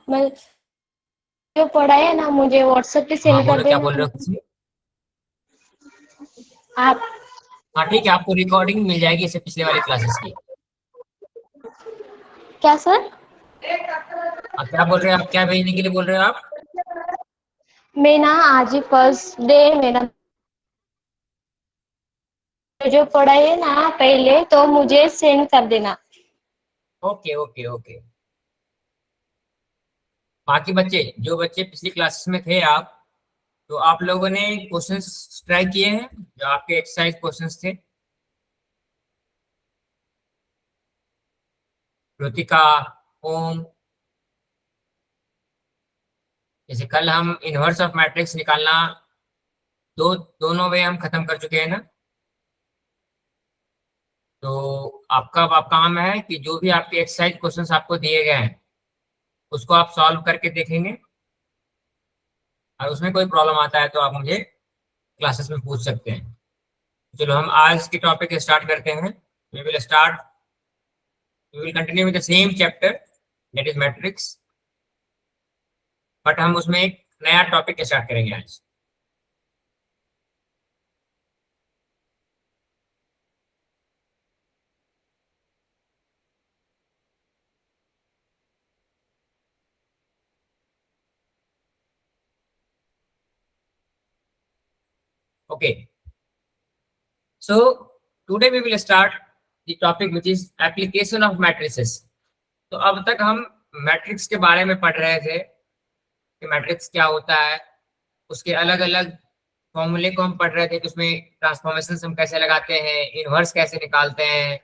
मैं जो पढ़ा है ना मुझे व्हाट्सएप पे हाँ सेंड कर बोलो, क्या देना। बोल रहे हो किसी? आप हाँ ठीक है, आपको रिकॉर्डिंग मिल जाएगी इससे पिछले वाली क्लासेस की। क्या सर? क्या बोल रहे हो आप, क्या भेजने के लिए बोल रहे हो आप? मैं ना आज ही फर्स्ट डे मेरा जो पढ़ा है ना पहले तो मुझे सेंड कर देना। Okay okay okay. बाकी बच्चे, जो बच्चे पिछली क्लासेस में थे आप, तो आप लोगों ने क्वेश्चंस ट्राई किए हैं जो आपके एक्सरसाइज क्वेश्चंस थे? कृतिका, ओम, जैसे कल हम इनवर्स ऑफ मैट्रिक्स निकालना दोनों वे हम खत्म कर चुके हैं ना। तो आपका अब आप काम है कि जो भी आपके एक्सरसाइज क्वेश्चंस आपको दिए गए हैं उसको आप सॉल्व करके देखेंगे, और उसमें कोई प्रॉब्लम आता है तो आप मुझे क्लासेस में पूछ सकते हैं। चलो हम आज के टॉपिक स्टार्ट करते हैं। We will continue with the same chapter, that is matrix, but हम उसमें एक नया टॉपिक स्टार्ट करेंगे आज। Okay, so today we will start the topic which is application of matrices. तो अब तक हम मैट्रिक्स के बारे में पढ़ रहे थे कि मैट्रिक्स क्या होता है, उसके अलग अलग फॉर्मूले को हम पढ़ रहे थे कि उसमें ट्रांसफॉर्मेशन हम कैसे लगाते हैं, इनवर्स कैसे निकालते हैं।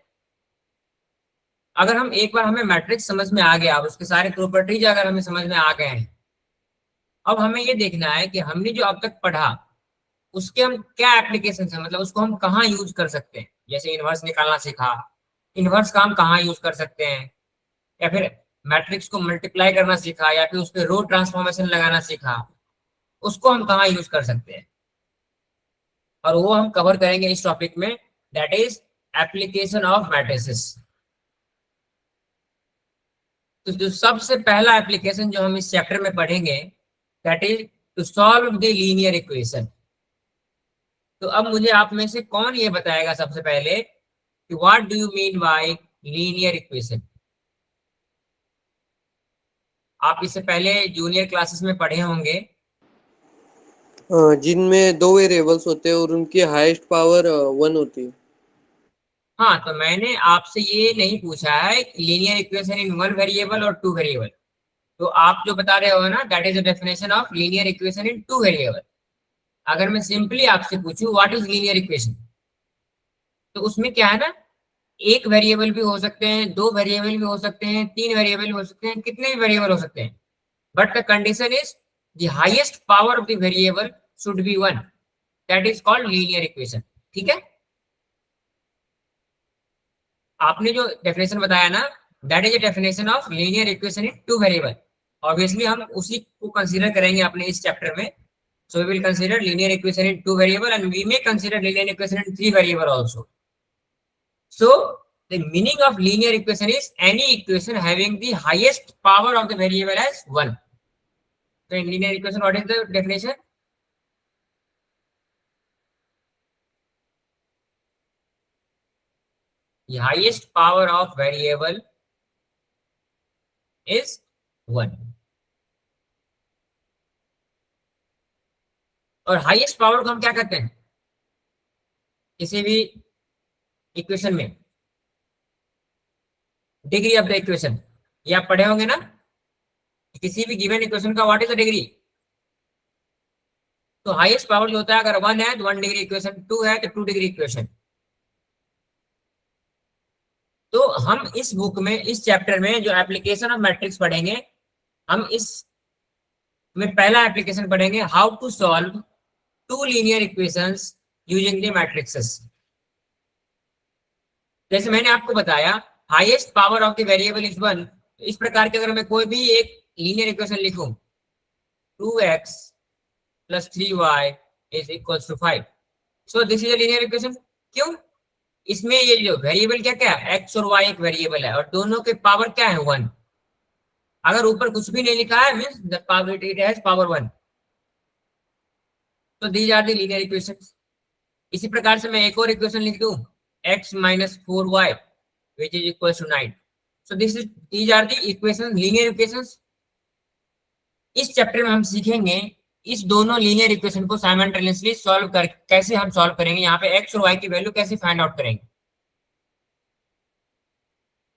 अगर हम एक बार हमें मैट्रिक्स समझ में आ गया, अब उसके सारे प्रॉपर्टीज अगर हमें समझ में आ गए हैं, अब हमें ये देखना है कि हमने जो अब तक पढ़ा उसके हम क्या एप्लीकेशन है, मतलब उसको हम कहाँ यूज कर सकते हैं। जैसे इनवर्स निकालना सीखा, इनवर्स का हम कहाँ यूज कर सकते हैं, या फिर मैट्रिक्स को मल्टीप्लाई करना सीखा, या फिर उस पर रो ट्रांसफॉर्मेशन लगाना सीखा, उसको हम कहाँ यूज कर सकते हैं। और वो हम कवर करेंगे इस टॉपिक में, that is application of matrices. तो जो सबसे पहला एप्लीकेशन जो हम इस चैप्टर में पढ़ेंगे, that is to solve the linear equation. तो अब मुझे आप में से कौन ये बताएगा सबसे पहले कि what do you mean by linear equation? आप इससे पहले जूनियर क्लासेस में पढ़े होंगे। जिनमें दो वेरिएबल्स होते हैं और उनकी हाईएस्ट पावर 1 होती है। हाँ, तो मैंने आपसे ये नहीं पूछा है linear equation in one variable और टू वेरिएबल। तो आप जो बता रहे हो ना, that is the definition of linear equation in two variable. अगर मैं सिंपली आपसे पूछूं व्हाट इज लीनियर इक्वेशन, तो उसमें क्या है ना, एक वेरिएबल भी हो सकते हैं, दो वेरिएबल भी हो सकते हैं, तीन वेरिएबल भी हो सकते हैं, कितने भी वेरिएबल हो सकते हैं, but the condition is the highest power of the variable should be one, that is called linear equation. ठीक है, आपने जो डेफिनेशन बताया ना, that is a definition of linear equation in two variable. Obviously हम उसी को कंसीडर करेंगे अपने इस चैप्टर में। So we will consider linear equation in two variable and we may consider linear equation in three variable also. So the meaning of linear equation is any equation having the highest power of the variable as 1. So in linear equation, what is the definition? The highest power of variable is 1. और highest power को हम क्या कहते हैं किसी भी equation में? Degree of the equation. ये आप पढ़े होंगे ना, किसी भी गिवन इक्वेशन का व्हाट इज द डिग्री। तो हाईएस्ट पावर जो होता है, अगर 1 है तो 1 डिग्री इक्वेशन, 2 है तो 2 डिग्री इक्वेशन। तो हम इस बुक में, इस चैप्टर में जो एप्लीकेशन ऑफ मैट्रिक्स पढ़ेंगे, हम इस में पहला एप्लीकेशन पढ़ेंगे, how to solve two linear equations using the matrixes. जैसे मैंने आपको बताया, highest power of the variable is 1। इस प्रकार के अगर मैं कोई भी एक लीनियर इक्वेशन लिखूं, 2x + 3y = 5, so this is a linear equation. क्यों? इसमें ये जो वेरिएबल क्या क्या है, x और y एक वेरिएबल है और दोनों के पावर क्या है, 1। अगर ऊपर कुछ भी नहीं लिखा है means the power it has power 1। तो these are the linear equations. इसी प्रकार से मैं एक और इक्वेशन लिख दूं, x minus 4y which is equals to 9। so these are the equations, linear equations। इस चैप्टर में हम सीखेंगे इस दोनों लीनियर इक्वेशन को साइमल्टेनियसली सॉल्व कर कैसे हम सॉल्व करेंगे, यहाँ पे x और y की वैल्यू कैसे फाइंड आउट करेंगे।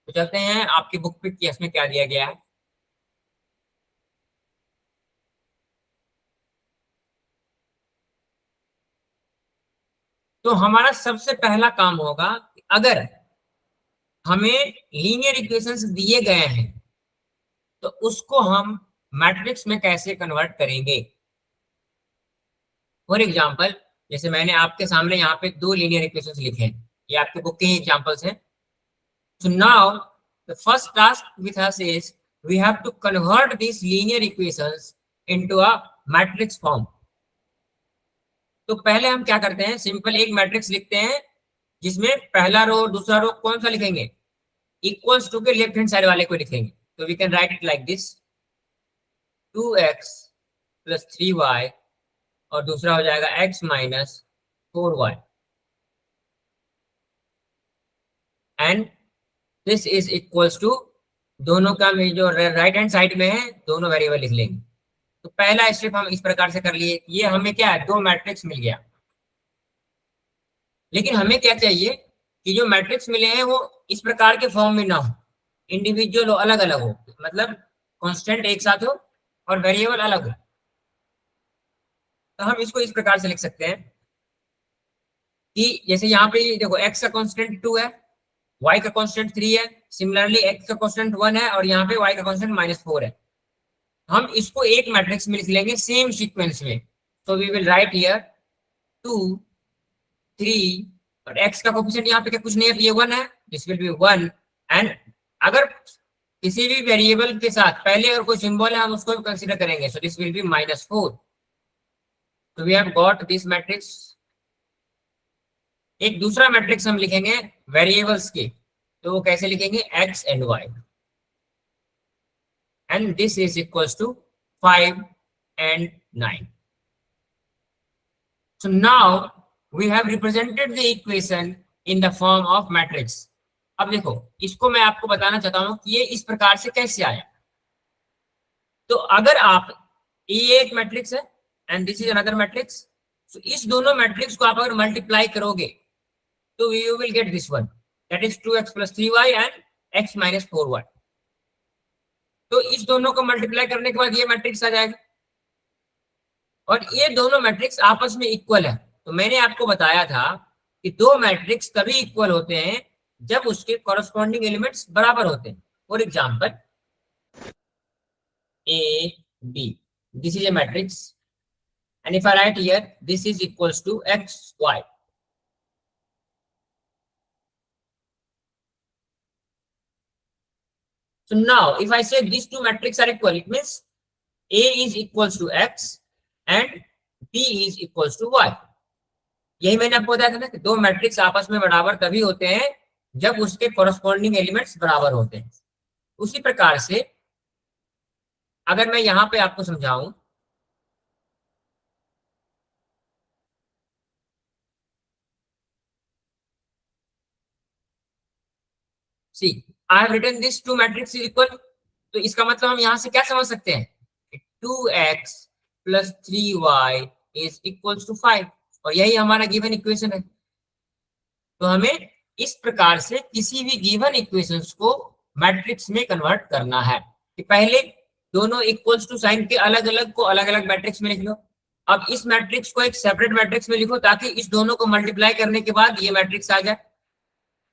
तो चलते हैं आपकी बुक पे कि इसमें क्या दिया गया है। तो हमारा सबसे पहला काम होगा, अगर हमें लीनियर इक्वेशंस दिए गए हैं तो उसको हम मैट्रिक्स में कैसे कन्वर्ट करेंगे। फॉर एग्जांपल, जैसे मैंने आपके सामने यहाँ पे दो लीनियर इक्वेशंस लिखे हैं, ये आपके बुक के ही एग्जांपल्स हैं। So now the first task with us is we have to convert this linear equations into a matrix form. तो पहले हम क्या करते हैं, सिंपल एक मैट्रिक्स लिखते हैं जिसमें पहला रो दूसरा रो कौन सा लिखेंगे, इक्वल्स टू के लेफ्ट हैंड साइड वाले को लिखेंगे। तो we can write it like this, 2x plus 3y और दूसरा हो जाएगा x minus 4y and this is equals to, दोनों का जो राइट हैंड साइड में है दोनों वेरिएबल लिख लेंगे। तो पहला स्टेप हम इस प्रकार से कर लिए, ये हमें क्या है, दो मैट्रिक्स मिल गया। लेकिन हमें क्या चाहिए कि जो मैट्रिक्स मिले हैं वो इस प्रकार के फॉर्म में ना हो, इंडिविजुअल हो, अलग अलग हो, मतलब कांस्टेंट एक साथ हो और वेरिएबल अलग हो। तो हम इसको इस प्रकार से लिख सकते हैं कि जैसे यहाँ पे देखो x का कांस्टेंट 2 है, y का कांस्टेंट 3 है, सिमिलरली x का कांस्टेंट 1 है और यहाँ पे y का कांस्टेंट -4 है। हम इसको एक मैट्रिक्स में लिख लेंगे सेम सीक्वेंस में। तो वी विल राइट हियर 2 3 और x का कोफिशिएंट यहाँ पे क्या कुछ नहीं है, ये 1 है, दिस विल बी 1 एंड अगर किसी भी वेरिएबल के साथ पहले और कोई सिंबल है हम उसको भी कंसीडर करेंगे, सो दिस विल बी -4। तो we have got this matrix. एक दूसरा मैट्रिक्स हम लिखेंगे वेरिएबल्स के, तो वो कैसे लिखेंगे, x and y and this is equals to 5 and 9। So now we have represented the equation in the form of matrix. अब देखो इसको मैं आपको बताना चाहता हूं कि ये इस प्रकार से कैसे आया। तो अगर आप, ये एक मैट्रिक्स है and this is another matrix, तो इस दोनों मैट्रिक्स को आप अगर मल्टीप्लाई करोगे तो you will get this one, that is 2x plus 3y and x minus 4y। तो इस दोनों को मल्टीप्लाई करने के बाद ये मैट्रिक्स आ जाएगा और ये दोनों मैट्रिक्स आपस में इक्वल है। तो मैंने आपको बताया था कि दो मैट्रिक्स तभी इक्वल होते हैं जब उसके कॉरस्पॉन्डिंग एलिमेंट्स बराबर होते हैं। For example A B, this is a matrix and if I write here this is equals to x y, so now if I say these two matrices are equal, it means A is equals to x and B is equals to y। यही मैंने आपको बताया था ना कि दो matrix आपस में बराबर तभी होते हैं जब उसके कॉरस्पॉन्डिंग एलिमेंट्स बराबर होते हैं। उसी प्रकार से अगर मैं यहां पे आपको समझाऊं, see I have written this two matrix is equal, तो इसका मतलब हम यहां से क्या समझ सकते हैं, 2x plus 3y is equal to 5 और यही हमारा गिवन इक्वेशन है। तो हमें इस प्रकार से किसी भी गिवन इक्वेशंस को मैट्रिक्स में कन्वर्ट करना है कि पहले दोनों इक्वल्स टू साइन के अलग अलग को अलग अलग मैट्रिक्स में लिख लो, अब इस मैट्रिक्स को एक सेपरेट मैट्रिक्स में लिखो ताकि इस दोनों को मल्टीप्लाई करने के बाद ये मैट्रिक्स आ जाए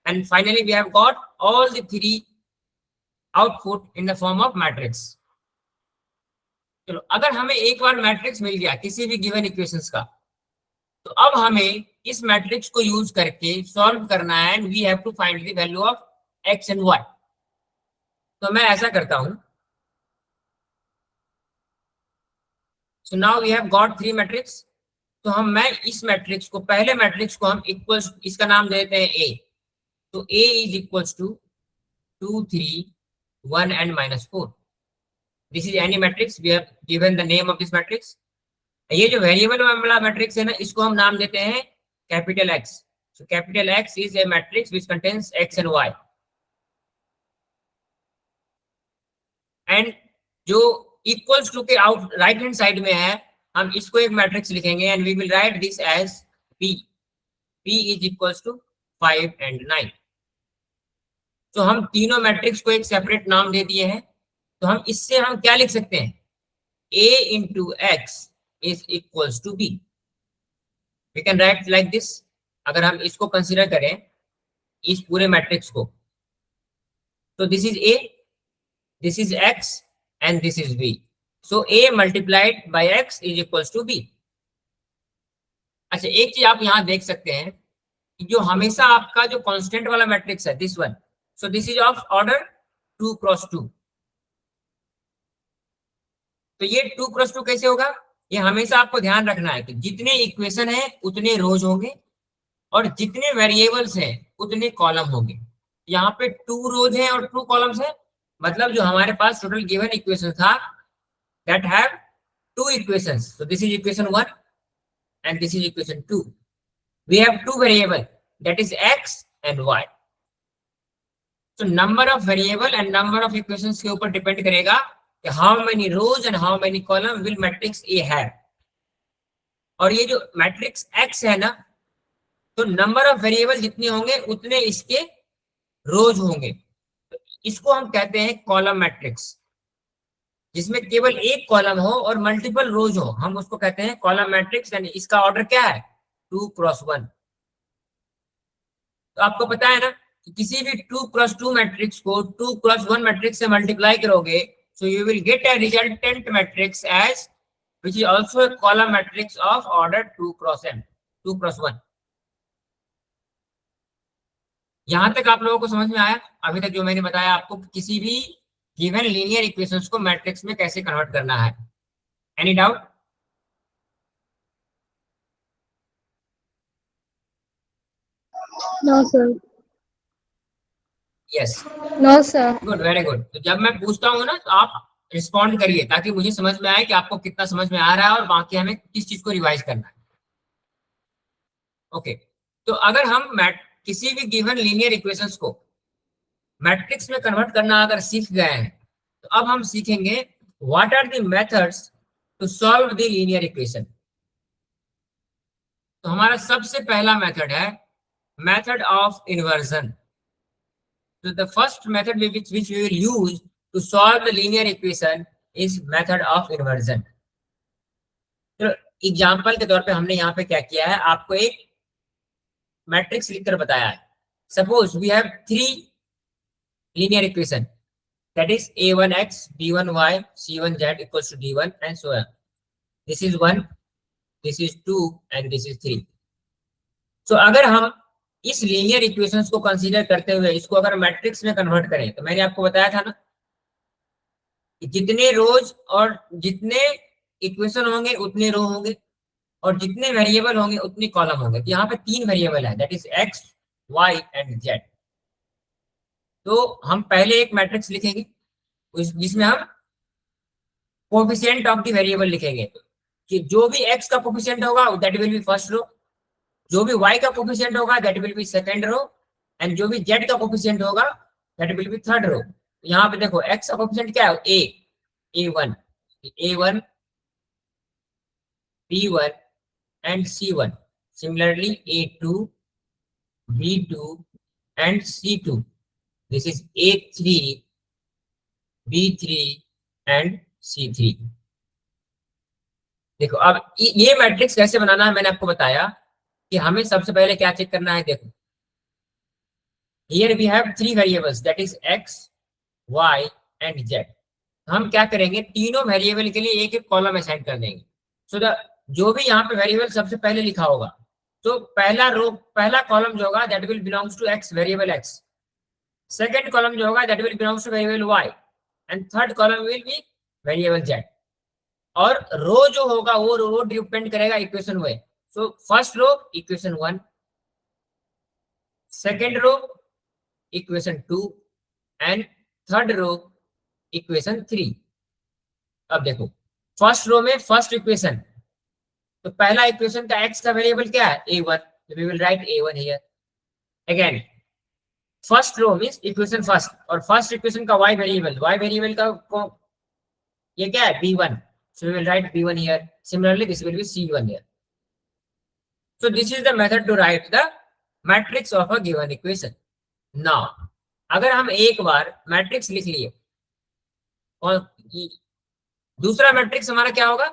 and finally we have got all the three output in the form of matrix. चलो अगर हमें एक बार मैट्रिक्स मिल गया किसी भी गिवन इक्वेशंस का, तो अब हमें इस मैट्रिक्स को यूज करके सॉल्व करना है and we have to find the value of x and y। तो मैं ऐसा करता हूं, so now we have got three matrix. तो मैं इस मैट्रिक्स को, पहले मैट्रिक्स को हम इक्वल्स, इसका नाम देते हैं A। तो A is equals to 2 3 1 and -4। This is any matrix, we have given the name of this matrix. ये जो वेरिएबल वाला मैट्रिक्स है ना, इसको हम नाम देते हैं capital X. So capital X is a matrix which contains X and Y. And जो इक्वल्स टू के आउट राइट हैंड साइड में है, हम इसको एक मैट्रिक्स लिखेंगे and we will write this as P. P is equals to 5 and 9। तो हम तीनों मैट्रिक्स को एक सेपरेट नाम दे दिए हैं। तो हम इससे हम क्या लिख सकते हैं, a into x is equals to b। we can write like this। अगर हम इसको कंसीडर करें इस पूरे मैट्रिक्स को, तो this is a, this is x and this is b। so a multiplied by x is equals to b। अच्छा, एक चीज आप यहां देख सकते हैं कि जो हमेशा आपका जो कांस्टेंट वाला मैट्रिक्स है, this one, so this is of order 2 cross 2। तो ये 2 क्रॉस 2 कैसे होगा, ये हमेशा आपको ध्यान रखना है कि जितने इक्वेशन है उतने रोज होंगे और जितने वेरिएबल्स हैं उतने कॉलम होंगे। यहाँ पे 2 रोज हैं और 2 कॉलम्स हैं, मतलब जो हमारे पास टोटल गिवन इक्वेशन था that have 2 equations. So this is equation 1 and this is equation 2। we have 2 variable, that is x and y। so number of variable and number of equations के ऊपर depend करेगा कि how many rows and how many column will matrix A have। और ये जो matrix X है ना, तो नंबर ऑफ वेरिएबल जितने होंगे उतने इसके रोज होंगे। तो इसको हम कहते हैं कॉलम मैट्रिक्स। जिसमें केवल एक कॉलम हो और मल्टीपल रोज हो, हम उसको कहते हैं कॉलम मैट्रिक्स। यानी इसका ऑर्डर क्या है, 2 क्रॉस 1। तो आपको पता है ना कि किसी भी 2 क्रॉस 2 मैट्रिक्स को 2 क्रॉस 1 मैट्रिक्स से मल्टीप्लाई करोगे, so you will get a resultant matrix as which is also a column matrix of order 2 cross m, 2 cross 1। यहां तक आप लोगों को समझ में आया? अभी तक जो मैंने बताया आपको कि किसी भी गिवन लीनियर इक्वेशंस को मैट्रिक्स में कैसे कन्वर्ट करना है। Any doubt? No sir. Yes, no sir. Good, very good. तो जब मैं पूछता हूँ ना तो आप रिस्पॉन्ड करिए ताकि मुझे समझ में आए कि आपको कितना समझ में आ रहा है और बाकी हमें किस चीज को रिवाइज करना है। ओके, तो अगर हम किसी भी गिवन लीनियर इक्वेशंस को मैट्रिक्स में कन्वर्ट करना अगर सीख गए हैं, तो अब हम सीखेंगे what are the methods to solve the linear equation. तो हमारा सबसे पहला मेथड है method of inversion. So the first method which we will use to solve the linear equation is method of inversion। तो एग्जांपल के तौर पे हमने यहाँ पे क्या किया है, आपको एक मैट्रिक्स लिखकर बताया है। Suppose we have 3 linear equation, that is a1x, b1y, c1z equals to d1 and so on। this is 1, this is 2 and this is 3। so अगर हम इस लीनियर इक्वेशंस को कंसीडर करते हुए इसको अगर मैट्रिक्स में कन्वर्ट करें, तो मैंने आपको बताया था ना कि जितने रोज और जितने इक्वेशन होंगे उतने रो होंगे और जितने वेरिएबल होंगे उतने कॉलम होंगे। तो यहाँ पे 3 वेरिएबल है, that is X, Y and Z. तो हम पहले एक मैट्रिक्स लिखेंगे जिसमें हम कोफिशिएंट ऑफ द वेरिएबल लिखेंगे कि जो भी एक्स का कोफिशिएंट होगा that will be first row, जो भी y का कोफिशिएंट होगा that will be second row and जो भी z का कोफिशिएंट होगा that will be third row. यहाँ पे देखो x का कोफिशिएंट क्या है, a1, a1, b1 and c1। Similarly a2, b2 and c2। This is a3, b3 and c3। देखो अब ये मैट्रिक्स कैसे बनाना है मैंने आपको बताया कि हमें सबसे पहले क्या चेक करना है। देखो here we have 3 variables that is x, y and z। हम क्या करेंगे, तीनों वेरिएबल के लिए एक एक कॉलम असाइन कर देंगे। सो द जो भी यहाँ पे वेरिएबल सबसे पहले लिखा होगा, तो पहला कॉलम जो होगा that will belongs to x, variable x। Second column जो होगा that will belongs to variable y and third column will be variable z। और रो जो होगा वो रो डिपेंड करेगा इक्वेशन में। So first row equation 1, second row equation 2 and third row equation 3। अब देखो फर्स्ट रो में फर्स्ट इक्वेशन, तो पहला इक्वेशन का x का वेरिएबल क्या है a1, तो we will write a1 here. Again first row means equation first, और फर्स्ट इक्वेशन का y वेरिएबल का ये क्या है b1, so we will write b1 here. Similarly this will be c1 here. So this is the method to write the matrix of a given equation. Now अगर हम एक बार matrix लिख लिए और दूसरा मैट्रिक्स हमारा क्या होगा,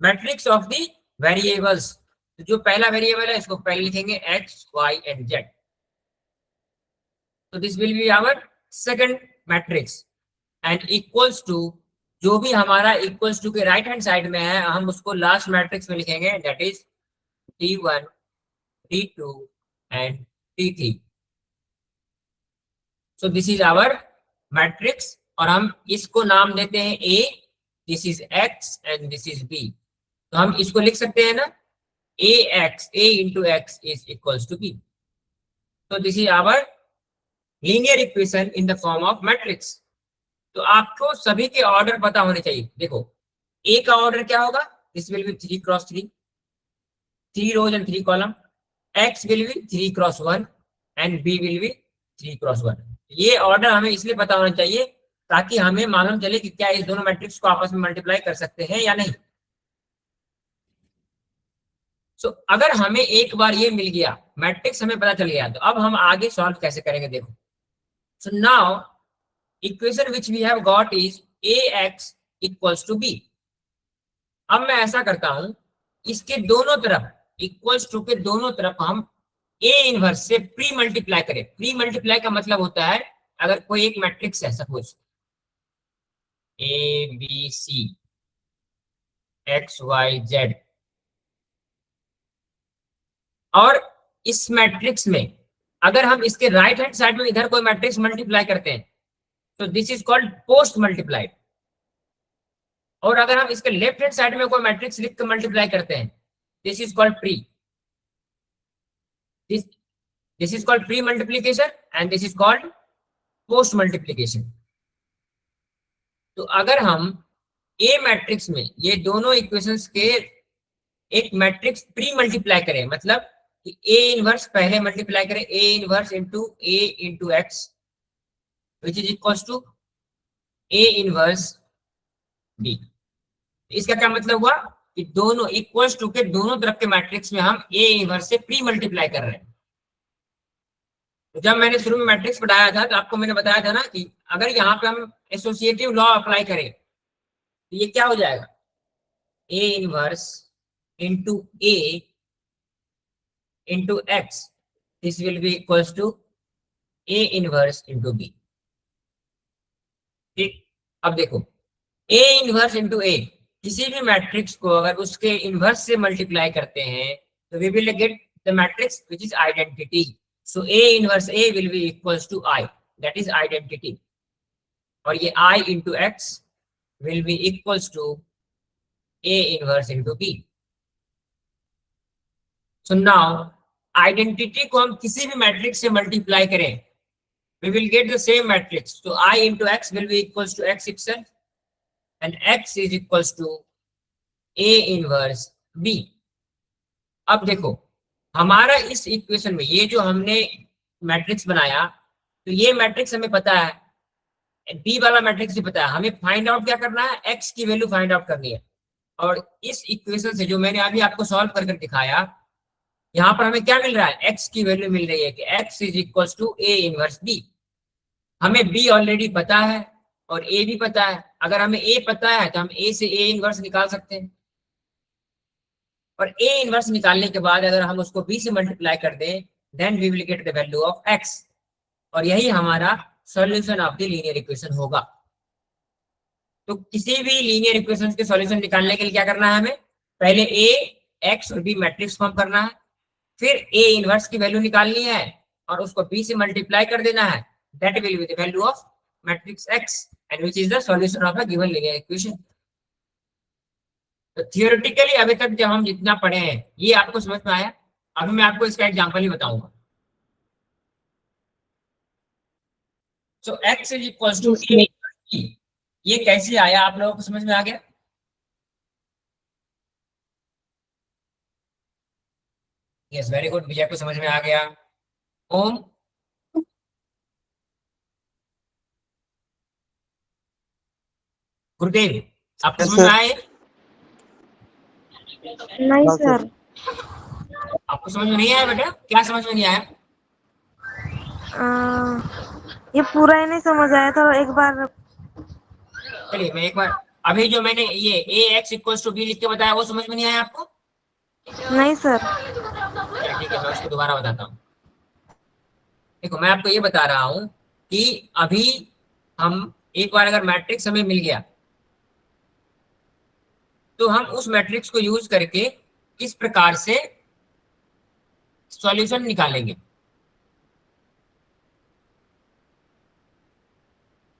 मैट्रिक्स ऑफ द वेरिएबल्स। तो जो पहला वेरिएबल है इसको पहले लिखेंगे x, y and z. तो this will be our second matrix and equals to, जो भी हमारा इक्वल्स टू के राइट हैंड साइड में है हम उसको लास्ट मैट्रिक्स में लिखेंगे, that is t1, t2 and t3. So this is our matrix और हम इसको नाम देते हैं A, this is x and this is B. तो हम इसको लिख सकते हैं ना, A into x is equals to B. So this is our linear equation in the form of matrix. तो आपको सभी के ऑर्डर पता होने चाहिए। देखो A का ऑर्डर क्या होगा, this will be 3 cross 3, 3 rows and 3 column, X will be 3 cross 1 and B will be 3 cross 1. ये ऑर्डर हमें इसलिए पता होना चाहिए ताकि हमें मालूम चले कि क्या इस दोनों मैट्रिक्स को आपस में मल्टीप्लाई कर सकते हैं या नहीं। सो अगर हमें एक बार ये मिल गया, मैट्रिक्स हमें पता चल गया, तो अब हम आगे सॉल्व कैसे करेंगे देखो। So now equation which we have got is ax equals to b. अब मैं ऐसा करता हूं, इसके दोनों तरफ इक्वल्स टू के दोनों तरफ हम a इनवर्स से प्री मल्टीप्लाई करें। प्री मल्टीप्लाई का मतलब होता है अगर कोई एक मैट्रिक्स है, suppose a b c x y z, और इस मैट्रिक्स में अगर हम इसके राइट हैंड साइड में इधर कोई मैट्रिक्स मल्टीप्लाई करते हैं तो this is called post multiplied, और अगर हम इसके लेफ्ट हैंड साइड में कोई मैट्रिक्स लिख कर मल्टीप्लाई करते हैं this is called pre, this is called pre multiplication and this is called post multiplication. तो अगर हम ए मैट्रिक्स में ये दोनों इक्वेशंस के एक मैट्रिक्स प्री मल्टीप्लाई करें, मतलब कि ए इनवर्स पहले मल्टीप्लाई करें, A inverse into A into X which is equals to A inverse B. इसका क्या मतलब हुआ कि दोनों इक्वल्स टू के दोनों तरफ के मैट्रिक्स में हम ए इनवर्स से प्री मल्टीप्लाई कर रहे हैं. तो जब मैंने शुरू में मैट्रिक्स पढ़ाया था तो आपको मैंने बताया था ना कि अगर यहाँ पे हम एसोसिएटिव लॉ अप्लाई करें तो ये क्या हो जाएगा, A inverse into A into X, this will be equals to A inverse into B. ठीक, अब देखो ए इनवर्स इंटू ए, किसी भी मैट्रिक्स को अगर उसके इनवर्स से मल्टीप्लाई करते हैं तो we will get the matrix which is identity. So A inverse A will be equals to I, that is identity, और ये I into X will be equals to A inverse into B. So now identity को हम किसी भी matrix से multiply करें we will get the same matrix. So I into x will be equals to x itself and x is equals to a inverse b. अब देखो हमारा इस इक्वेशन में ये जो हमने मैट्रिक्स बनाया, तो ये मैट्रिक्स हमें पता है, b वाला मैट्रिक्स भी पता है, हमें फाइंड आउट क्या करना है, x की वैल्यू फाइंड आउट करनी है. और इस इक्वेशन से जो मैंने अभी आपको सॉल्व करके दिखाया, यहाँ पर हमें क्या मिल रहा है, x की वैल्यू मिल रही है कि x is equals to a inverse b. हमें b ऑलरेडी पता है और a भी पता है. अगर हमें a पता है तो हम a से a इनवर्स निकाल सकते हैं, और a इनवर्स निकालने के बाद अगर हम उसको b से मल्टीप्लाई कर दें then we will get the value of x, और यही हमारा solution of the linear equation होगा. तो किसी भी लीनियर इक्वेशन के सॉल्यूशन निकालने के लिए क्या करना है, हमें पहले a, x और b मैट्रिक्स फॉर्म करना है, फिर a इनवर्स की वैल्यू निकालनी है और उसको b से मल्टीप्लाई कर देना है. That will be the value of matrix X and which is the solution of a given linear equation. तो थियोरेटिकली अभी तक जब हम जितना पढ़े हैं ये आपको समझ में आया. अभी मैं आपको इसका एग्जांपल ही बताऊंगा. So X is equals to A. ये कैसे आया आप लोगों को समझ में आ गया? यस, वेरी गुड, विजय को समझ में आ गया। ओम, गुरुदेव, आपको समझ में आए? नहीं हाँ सर। आपको समझ में नहीं आया बेटा? क्या समझ में नहीं आया? ये पूरा ही नहीं समझ आया था, एक बार। चलिए मैं एक बार, अभी जो मैंने ये ए एक्स इक्वल टू बी लिख के बताया वो समझ में नहीं आया आपको? नहीं सर। चलिए ठीक है, मैं उसको दोबारा बताता हूँ। देखो मैं आपको ये बता रहा हूँ कि अभी हम एक बार अगर मैट्रिक्स हमें मिल गया तो हम उस मैट्रिक्स को यूज करके किस प्रकार से सॉल्यूशन निकालेंगे।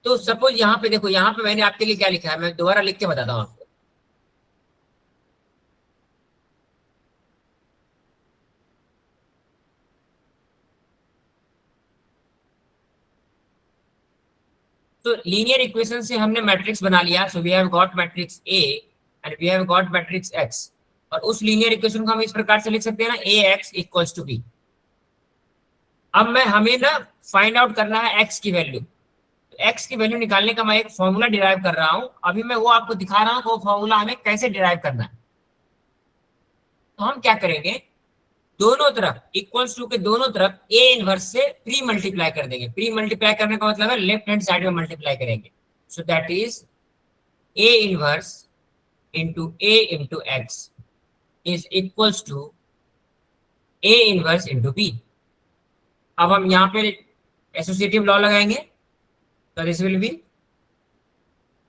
तो सपोज यहाँ पे देखो, यहाँ पे मैंने आपके लिए क्या लिखा है, मैं दोबारा लिख के बताता हूँ आपको। तो लीनियर इक्वेशन से हमने मैट्रिक्स बना लिया। So we have got matrix A and we have got matrix X. और उस लीनियर इक्वेशन को हम इस प्रकार से लिख सकते हैं ना, A x equals to B. अब हमें ना फाइंड आउट करना है एक्स की वैल्यू। एक्स की वैल्यू निकालने का मैं एक फॉर्मूला डिराइव कर रहा हूं। अभी मैं वो आपको दिखा रहा हूं कि वो फॉर्मूला हमें कैसे डिराइव करना है। तो हम क्या करेंगे, दोनों तरफ इक्वल्स टू के दोनों तरफ ए इनवर्स से प्री मल्टीप्लाई कर देंगे। प्री मल्टीप्लाई करने का मतलब है लेफ्ट हैंड साइड में मल्टीप्लाई करेंगे। So that is A inverse into A into X is equals to A inverse into B. अब हम यहाँ पे एसोसिएटिव लॉ लगाएंगे। तो this will be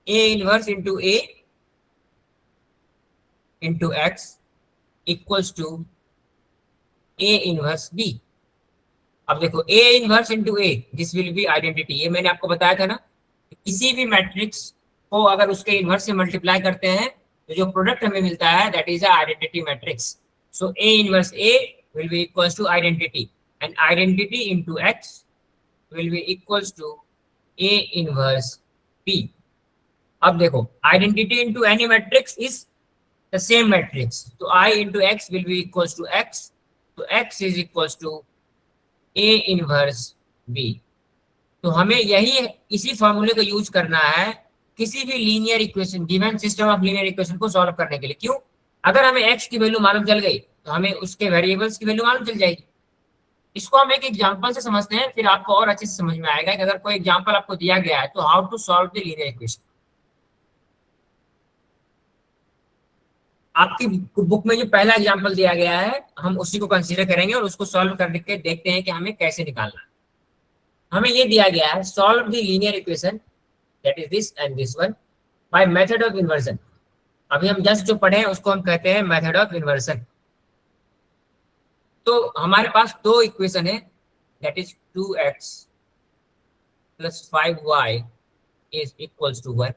A inverse into A into X equals to A inverse B. अब देखो A inverse into A, this will B identity. ये मैंने आपको बताया था ना, किसी भी मैट्रिक्स को अगर उसके इनवर्स से मल्टीप्लाई करते हैं तो जो प्रोडक्ट हमें मिलता है that is identity matrix. So A inverse A will be equals to identity and identity into X will be equals to A inverse B. अब देखो identity into any matrix is the same matrix. तो I into X will be equals to X. तो x is equals to A inverse B. तो हमें यही इसी फॉर्मूले को यूज करना है किसी भी linear equation, given system of linear equation को सॉल्व करने के लिए। क्यों? अगर हमें x की वैल्यू मालूम चल गई तो हमें उसके वेरिएबल्स की वैल्यू मालूम चल जाएगी। इसको हम एक एग्जांपल से समझते हैं, फिर आपको और अच्छे से समझ में आएगा कि अगर कोई एग्जांपल आपको दिया गया है तो how to solve the linear equation. आपकी बुक में जो पहला एग्जांपल दिया गया है हम उसी को कंसीडर करेंगे और उसको सॉल्व करके देखते हैं कि हमें कैसे निकालना है। हमें ये दिया गया है, solve the linear equation that is this and this one by method of inversion. अभी हम जस्ट जो पढ़े हैं उसको हम कहते हैं मेथड ऑफ इन्वर्जन। तो हमारे पास दो इक्वेशन है, that is 2x plus 5y is equals to 1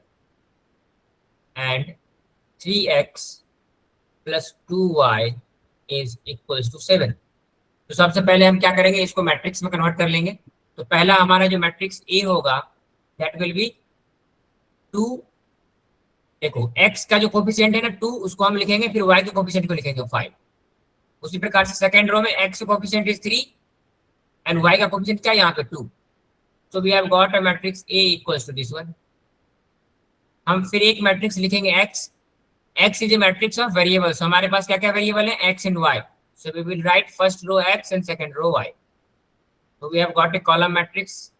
and 3x plus 2y is equals to 7। तो सबसे पहले हम क्या करेंगे, इसको मैट्रिक्स में कन्वर्ट कर लेंगे। तो पहला हमारा जो मैट्रिक्स ए होगा दैट विल बी 2। देखो x का जो कोफिशिएंट है ना 2, उसको हम लिखेंगे, फिर y के कोफिशिएंट को लिखेंगे 5। उसी प्रकार से सेकंड रो में x का कोफिशिएंट इज 3 एंड y का कोफिशिएंट क्या है यहाँ पे 2। So we have got a matrix A equals to this one. हम फिर एक मैट्रिक्स लिखेंगे x is a matrix of variables. हमारे पास क्या क्या वेरिएबल है, x and y। So we will write first row x and second row y। तो we have got a column matrix.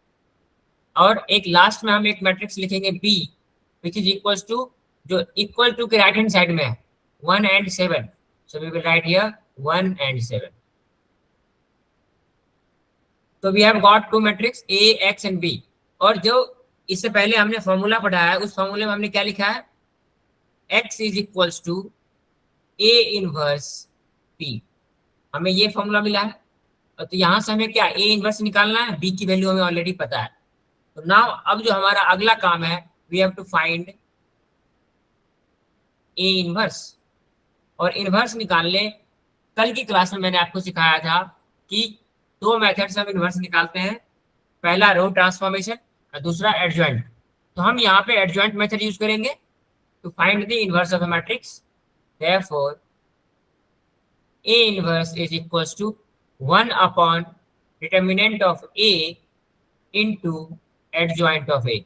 और एक लास्ट में हम एक मैट्रिक्स लिखेंगे B which is equals to, जो इक्वल टू के राइट हैंड साइड में है 1 and 7। So we will write here 1 and 7। तो we have got two matrix A X and B। और जो इससे पहले हमने फॉर्मूला पढ़ाया है उस फॉर्मूले में हमने क्या लिखा है, x is equals to A inverse B। हमें ये फॉर्मूला मिला है। तो यहाँ से हमें क्या A इनवर्स निकालना है, B की वैल्यू हमें ऑलरेडी पता है। तो नाउ अब जो हमारा अगला काम है, we have to find A inverse. और इनवर्स निकालने कल की क्लास में मैंने आपको सिखाया था कि दो मेथड्स हम इनवर्स निकालते हैं, पहला रो ट्रांसफॉर्मेशन और दूसरा एडजॉइंट। तो हम यहाँ पे एडजॉइंट मेथड यूज करेंगे to find the inverse of a matrix. Therefore A inverse is equals to 1 upon determinant of A into adjoint of A.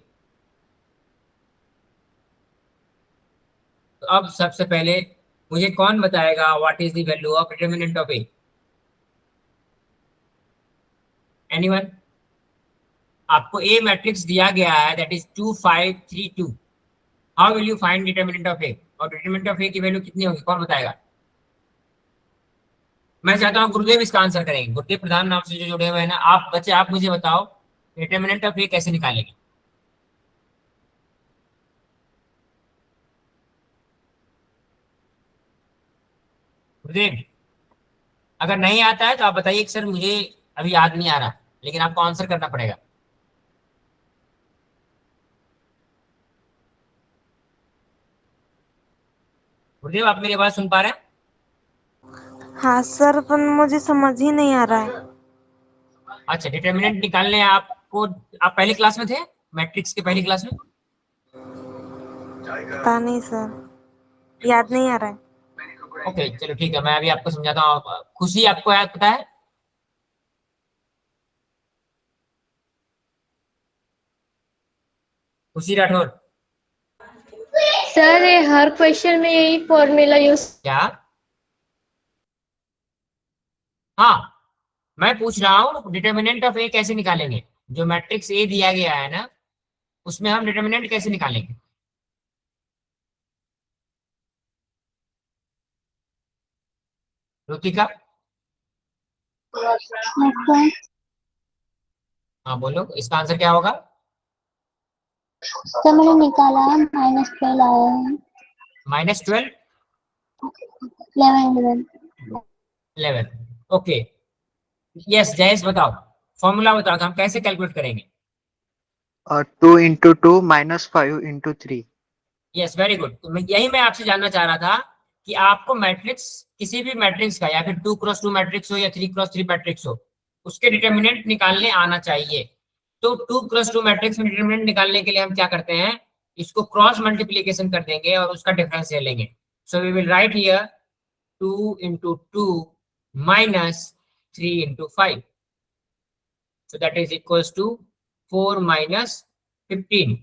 तो अब सबसे पहले मुझे कौन बताएगा what is the value of determinant of A? Anyone? आपको a matrix दिया गया है, that is 2 5 3 2. How will you find determinant of A? और डिटरमिनेंट ऑफ ए की वैल्यू कितनी होगी, कौन बताएगा? मैं चाहता हूँ गुरुदेव इसका आंसर करेंगे। गुरुदेव प्रधान नाम से जो जुड़े हुए हैं ना, आप बच्चे, आप मुझे बताओ डिटरमिनेंट ऑफ ए कैसे निकालेंगे? गुरुदेव अगर नहीं आता है तो आप बताइए कि सर मुझे अभी याद नहीं आ रहा, लेकिन आपको आंसर करना पड़ेगा। गुरुदेव आप मेरी आवाज सुन पा रहे हैं? हाँ सर, पर मुझे समझ ही नहीं आ रहा है। अच्छा, डिटरमिनेंट निकालने आपको, आप पहली क्लास में थे, मैट्रिक्स के पहली क्लास में? पता नहीं सर, याद नहीं आ रहा है। ओके चलो ठीक है, मैं अभी आपको समझाता हूँ। खुशी आपको याद पता है? खुशी राठौर? सर ये हर क्वेश्चन में यही फॉर्मूला यूज। क्या? हाँ, मैं पूछ रहा हूँ डिटरमिनेंट ऑफ ए कैसे निकालेंगे? जो मैट्रिक्स ए दिया गया है ना, उसमें हम डिटरमिनेंट कैसे निकालेंगे? रुतिका? हाँ बोलो, इसका आंसर क्या होगा? तो मैंने निकाला -12 आया है। -12? 11 11। ओके, यस जयेश बताओ, फॉर्मूला बताओ कि हम कैसे कैलकुलेट करेंगे? 2 into 2 minus 5 into 3. Yes very good. तो यही मैं आपसे जानना चाह रहा था कि आपको मैट्रिक्स, किसी भी मैट्रिक्स का, या फिर 2x2 मैट्रिक्स हो या 3x3 मैट्रिक्स हो, उसके डिटरमिनेंट निकालने आना चाहिए। तो 2x2 मैट्रिक्स में डिटरमिनेंट निकालने के लिए हम क्या करते हैं, इसको क्रॉस मल्टीप्लीकेशन कर देंगे और उसका डिफरेंस ले लेंगे। So we will write here 2 into 2 minus 3 into 5. So that is equals to 4 minus 15.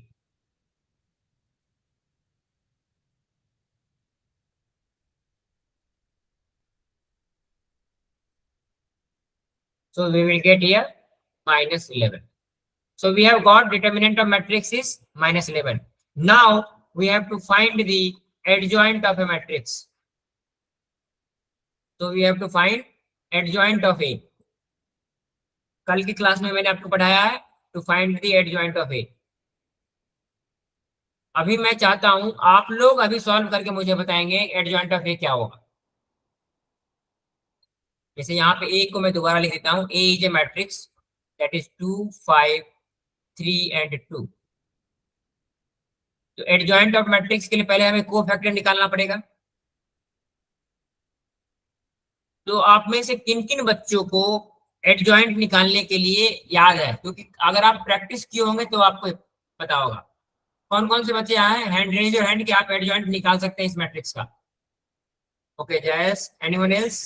So we will get here -11. So we have got determinant of matrix is -11. Now we have to find the adjoint of a matrix. So we have to find adjoint of A. कल की class में मैंने आपको पढ़ाया है to find the adjoint of A. अभी मैं चाहता हूं आप लोग अभी सॉल्व करके मुझे बताएंगे adjoint of A क्या होगा। जैसे यहाँ पे A को मैं दोबारा लिख देता हूँ, A is a matrix that is 2 5 3 and 2. तो एडजॉइंट ऑफ मैट्रिक्स के लिए पहले हमें कोफैक्टर निकालना पड़ेगा। तो आप में से किन किन बच्चों को एडजॉइंट निकालने के लिए याद है? क्योंकि अगर आप प्रैक्टिस किए होंगे तो आपको पता होगा। कौन कौन से बच्चे यहाँ हैं? हैंड रेज योर हैंड कि आप एडजॉइंट निकाल सकते हैं इस मैट्रिक्स का। ओके जयस, एनीवन एल्स?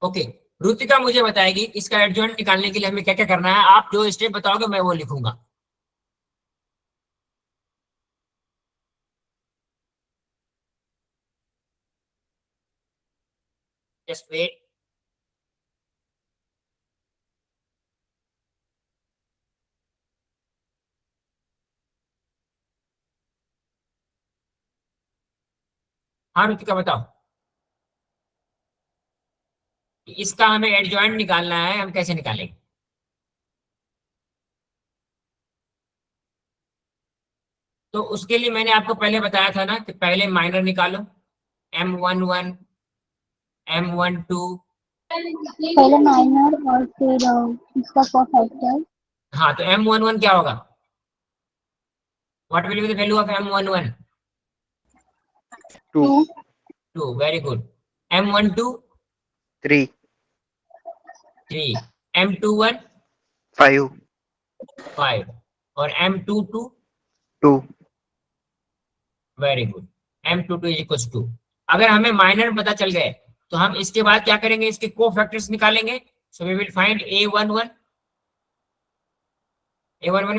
ओके, रुतिका मुझे बताएगी इसका एडजॉइंट निकालने के लिए हमें क्या क्या करना है। आप जो स्टेप बताओगे मैं वो लिखूंगा। Just wait. हाँ रुतिका बताओ, इसका हमें एडजॉइंट निकालना है, हम कैसे निकालेंगे? तो उसके लिए मैंने आपको पहले बताया था ना कि पहले माइनर निकालो, M11 M12। पहले माइनर और फिर इसका कोफैक्टर। हाँ तो M11 क्या होगा? What will be the value of M11? 2. 2, very good. M12? 3. 3। M21? 5. 5। और M22? 2. Very good. m22 equals 2। अगर हमें माइनर पता चल गए तो हम इसके बाद क्या करेंगे, इसके कोफैक्टर्स निकालेंगे। So we will find a11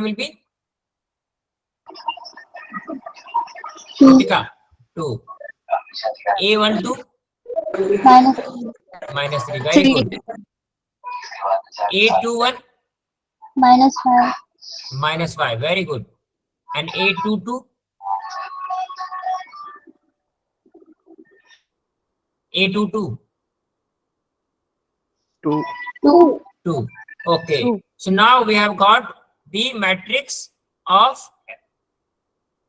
will be Kritika 2, a12 -3, very good, a21 -5, very good, and a22 2. 2. Okay, so now we have got the matrix of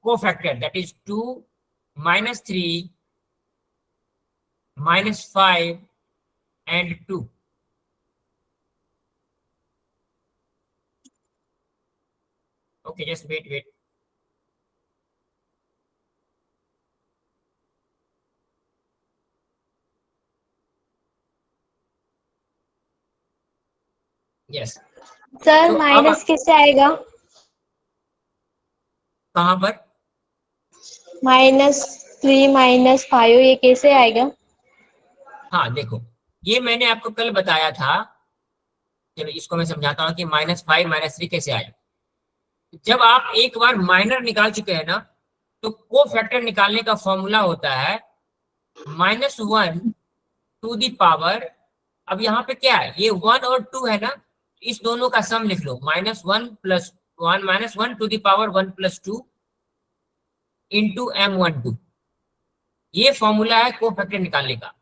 cofactor, that is 2, -3, -5 and 2. Okay, just wait. Yes. Sir तो minus किससे आएगा? कहाँ पर? -3 -5 ये कैसे आएगा? हाँ देखो, ये मैंने आपको कल बताया था। चलो इसको मैं समझाता हूँ कि -5 -3 कैसे आए। जब आप एक बार माइनर निकाल चुके हैं ना, तो कोफैक्टर निकालने का फॉर्मूला होता है -1 टू दी पावर, अब यहाँ पे क्या है, ये 1 और 2 है ना, इस दोनों का सम लिख लो, -1 to the power 1 + 2 into m12। ये फॉर्मूला है कोफैक्टर निकालने का।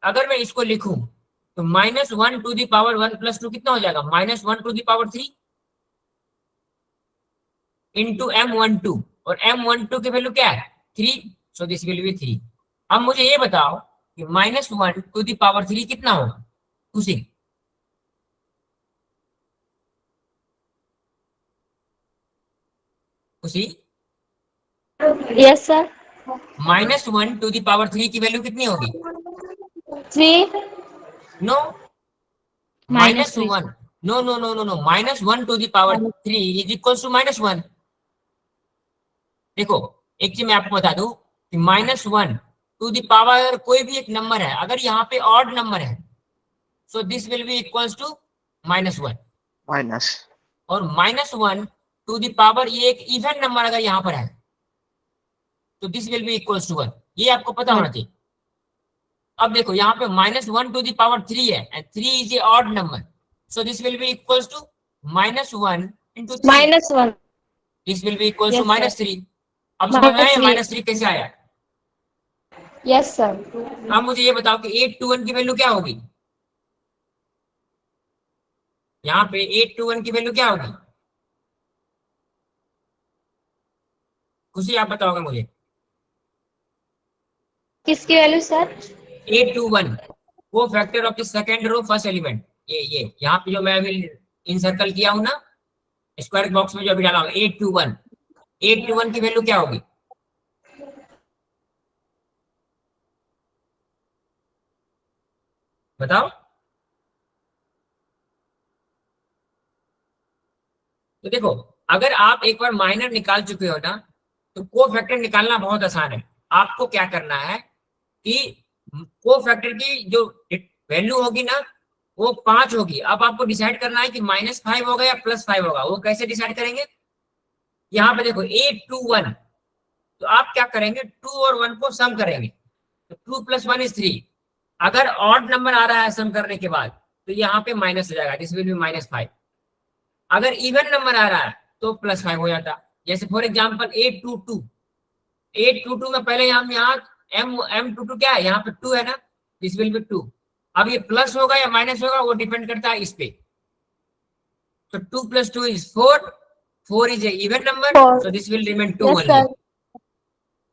अगर मैं इसको लिखूं तो -1 टू दी पावर 1 + 2 कितना हो जाएगा, -1 to the power 3 into m12, और m12 की वैल्यू क्या है 3, सो दिस विल बी 3। अब मुझे ये बताओ कि -1 टू दी पावर 3 कितना होगा, Khushi? Khushi, yes sir. -1 to the power 3 की वैल्यू कितनी होगी? 3 no, -3 -1, no, -1 to the power 3 is equals to -1। देखो एक चीज मैं आपको बता दूं कि -1 टू दी पावर कोई भी एक नंबर है, अगर यहाँ पे ऑड नंबर है, so this will be equals to -1, Minus. और -1 टू दी पावर ये एक इवन नंबर अगर यहाँ पर है, तो this will be equals to 1। ये आपको पता होना चाहिए। अब देखो यहाँ पे -1 टू दी पावर 3 है, and 3 is a odd number, so this will be equals to -1 into 3, -1 this will be equals to Yes, sir. -3। अब समझ में आया -3 -3 कैसे आया? Yes sir. अब मुझे ये बताओ कि 821 की वैल्यू क्या होगी? यहाँ पे 821 की वैल्यू क्या होगी? खुशी आप बताओगे मुझे। किसकी वैल्यू सर? 821 वो factor of the second row first element, ये यहाँ पे जो मैं अभी इनसर्कल किया हूँ ना, स्क्वायर बॉक्स में जो अभी डाला हूँ 821 की वैल्यू क्या होगी? बताओ। तो देखो अगर आप एक बार माइनर निकाल चुके हो ना, तो कोफैक्टर निकालना बहुत आसान है। आपको क्या करना है कि कोफैक्टर की जो वैल्यू होगी ना वो 5 होगी। अब आपको डिसाइड करना है कि -5 होगा या +5 होगा। वो कैसे डिसाइड करेंगे? यहाँ पे देखो 821, तो आप क्या करेंगे 2 और 1 को सम करेंगे, तो 2 + 1 = 3। अगर ऑड नंबर आ रहा है सम करने के बाद तो यहाँ पे माइनस हो जाएगा, दिस विल बी -5। अगर इवन नंबर आ रहा है तो +5 हो जाता। जैसे फॉर एग्जांपल 822 में पहले हम यहाँ m22 क्या है, यहाँ पे 2 है ना, दिस विल बी 2। अब ये प्लस होगा या माइनस होगा वो डिपेंड करता है इस पे। तो 2 + 2 = 4 is a even number, so this will remain 2 Yes, only. sir.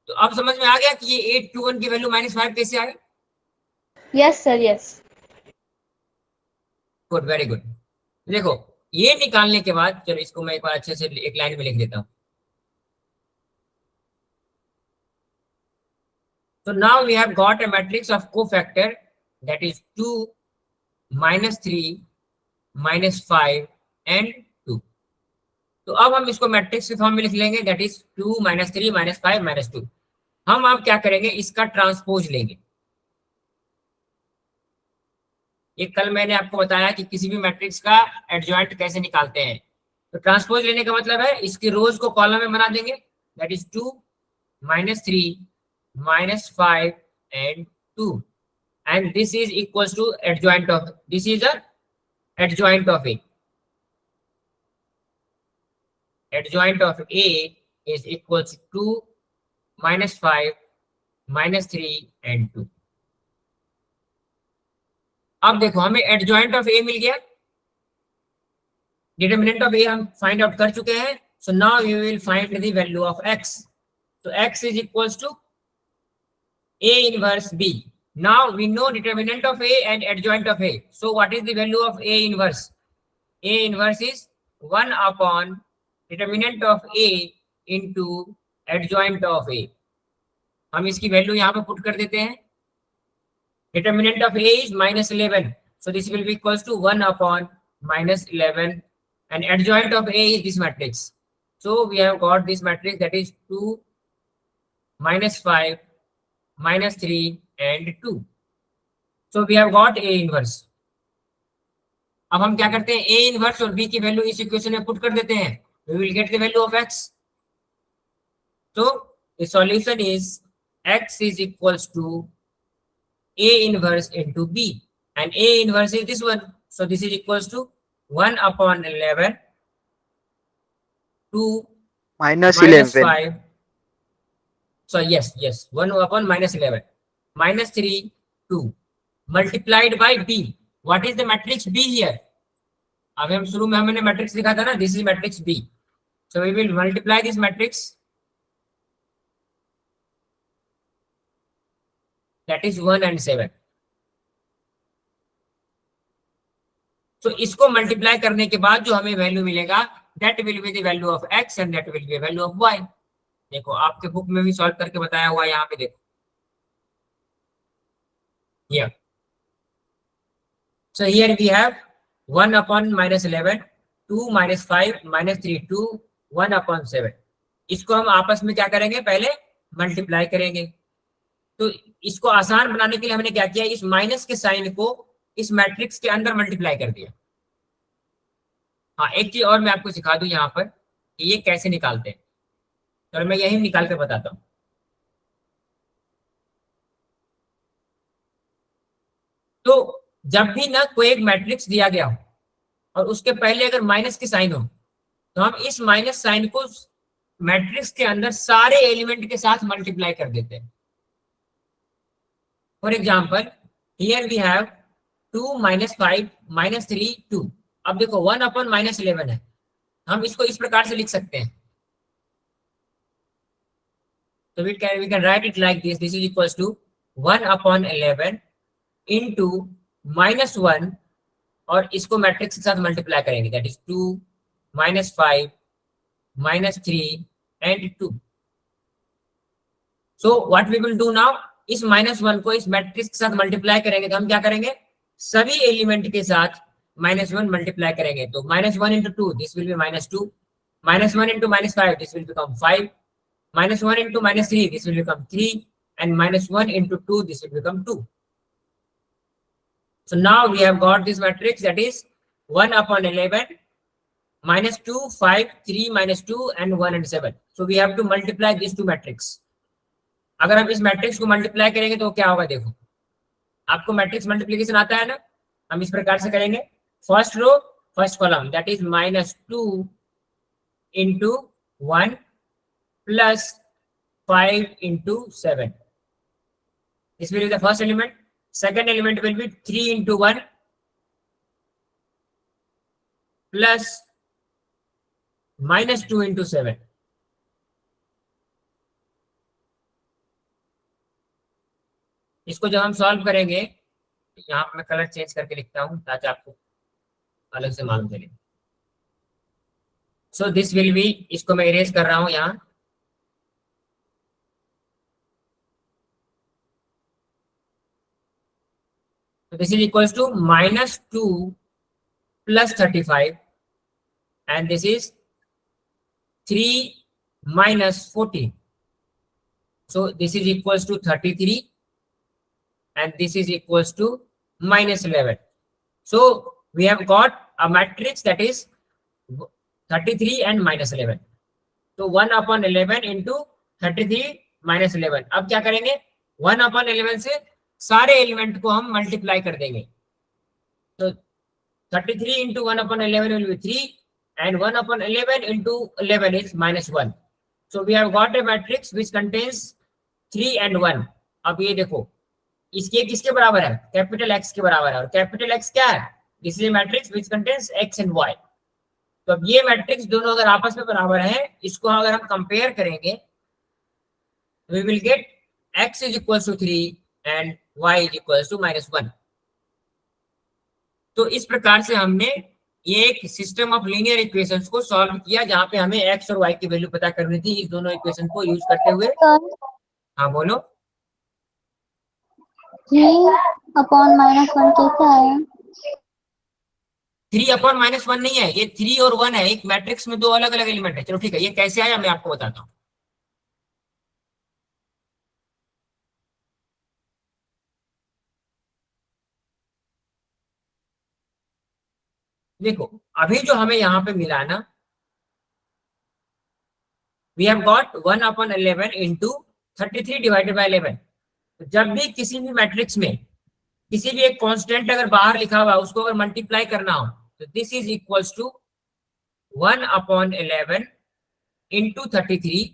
तो अब समझ में आ गया कि ये 821 की वैल्यू -5 कैसे आए? Yes sir yes. Good, very good. देखो ये निकालने के बाद, चलो इसको मैं एक बार अच्छे से एक लाइन में लिख देता हूँ। So now we have got a matrix of cofactor that is 2, -3, -5 and 2। तो अब हम इसको मैट्रिक्स के फॉर्म में लिख लेंगे, that is 2 -3 -5 -2। हम अब क्या करेंगे, इसका ट्रांसपोज लेंगे। ये कल मैंने आपको बताया कि किसी भी मैट्रिक्स का एडजॉइंट कैसे निकालते हैं। तो ट्रांसपोज लेने का मतलब है इसकी रोज को कॉलम में बना देंगे, that is 2 -3 -5 and 2, and this is equals to adjoint of, this is a adjoint of A. Adjoint of A is equals to 2 -5 -3 and 2. अब देखो हमें एडजॉइंट ऑफ ए मिल गया, डिटरमिनेंट ऑफ ए हम फाइंड आउट कर चुके हैं। So now we will find the value of X. तो X is equals to A inverse B. Now we know determinant of A and adjoint of A. So what is the value of A inverse? A inverse is 1 upon determinant of A into adjoint of A. हम इसकी value यहाँ पे put कर देते हैं। Determinant of A is -11, so this will be equals to 1 upon -11, and adjoint of A is this matrix. So we have got this matrix, that is 2 -5 -3 and 2. So we have got A inverse. अब हम क्या करते हैं, A inverse और B की value इस equation में put कर देते हैं, we will get the value of X. So the solution is X is equals to A inverse into B, and A inverse is this one. So this is equals to 1 upon 11, 2 minus minus 11. 5. So yes, 1 upon -11, -3, 2 multiplied by B. What is the matrix B here? अब हम शुरू में हमने matrix लिखा था ना, this is matrix B. So we will multiply this matrix, that is 1 and 7. तो इसको मल्टीप्लाई करने के बाद जो हमें वैल्यू मिलेगा, that will be the value of x and that will B value of y. देखो आपके बुक में भी सॉल्व करके बताया हुआ है, यहाँ पे देखो। Here. So here we have 1 upon -11, 2 -5 -3, 2, 1 upon 7. इसको हम आपस में क्या करेंगे, पहले मल्टीप्लाई करेंगे। तो इसको आसान बनाने के लिए हमने क्या किया, इस माइनस के साइन को इस मैट्रिक्स के अंदर मल्टीप्लाई कर दिया। हाँ, एक चीज और मैं आपको सिखा दूं यहाँ पर कि ये कैसे निकालते हैं। तो मैं यही निकाल कर बताता हूँ। तो जब भी ना कोई एक मैट्रिक्स दिया गया हो और उसके पहले अगर माइनस के साइन हो, तो हम इस माइनस साइन को मैट्रिक्स के अंदर सारे एलिमेंट के साथ मल्टीप्लाई कर देते हैं। For example here we have 2 -5 -3 2। अब देखो 1 upon -11 है, हम इसको इस प्रकार से लिख सकते हैं। तो we can write it like this. This is equals to 1 upon 11 into -1, और इसको मैट्रिक्स के साथ मल्टीप्लाई करेंगे, that is 2 -5 -3 and 2. So what we will do now, इस -1 को इस मैट्रिक्स के साथ मल्टीप्लाई करेंगे, तो हम क्या करेंगे, सभी एलिमेंट के साथ -1 मल्टीप्लाई करेंगे। तो -1 into 2, this will be -2, -1 into -5, this will become 5, -1 into -3, this will become 3, and -1 into 2, this will become 2. So now we have got this matrix, that is 1 upon 11, -2, 5, 3, -2, and 1 and 7. So we have to multiply these two matrix. अगर हम इस matrix को multiply करेंगे तो क्या होगा, देखो आपको मैट्रिक्स मल्टीप्लिकेशन आता है ना, हम इस प्रकार से करेंगे, first row first column, that is -2 into 1 plus 5 into 7. This will be the first element. Second element will be 3 into 1 plus -2 into 7. इसको जब हम सॉल्व करेंगे, यहाँ पे मैं कलर चेंज करके लिखता हूँ ताकि आपको अलग से मालूम चले। सो दिस विल बी, इसको मैं इरेज कर रहा हूँ यहाँ, so this is equals to -2 plus 35, and this is 3 minus 14. So this is equals to 33 and this is equals to minus 11. So we have got a matrix that is 33 and minus 11. तो 1/11 into 33 minus 11. अब क्या करेंगे, 1/11 से सारे element को हम multiply कर देंगे. तो 33 into 1/11 will be 3 and 1/11 into 11 is -1. So we have got a matrix which contains 3 and 1. अब ये देखो इसके किसके बराबर है, कैपिटल X के बराबर है. और कैपिटल X क्या है, this is a matrix which contains X and Y. तो अब ये मैट्रिक्स दोनों अगर आपस में बराबर है, इसको अगर हम कंपेयर करेंगे we will get X is equals to 3 and Y is equals to -1. तो इस प्रकार से हमने ये एक सिस्टम ऑफ लीनियर इक्वेशंस को सॉल्व किया जहां पे हमें X और Y की वैल्यू पता करनी थी इस दोनों इक्वेशन को यूज करते हुए. हाँ बोलो. 3/-1 कैसा है? 3/-1 नहीं है, ये 3 और 1 है. एक मैट्रिक्स में दो अलग अलग एलिमेंट है. चलो ठीक है, ये कैसे आया मैं आपको बताता हूँ. देखो अभी जो हमें यहाँ पे मिला ना, we have got 1/11 into 33 divided by 11. जब भी किसी भी मैट्रिक्स में किसी भी एक कांस्टेंट अगर बाहर लिखा हुआ उसको अगर मल्टीप्लाई करना हो तो this is equals to 1/11 into 33.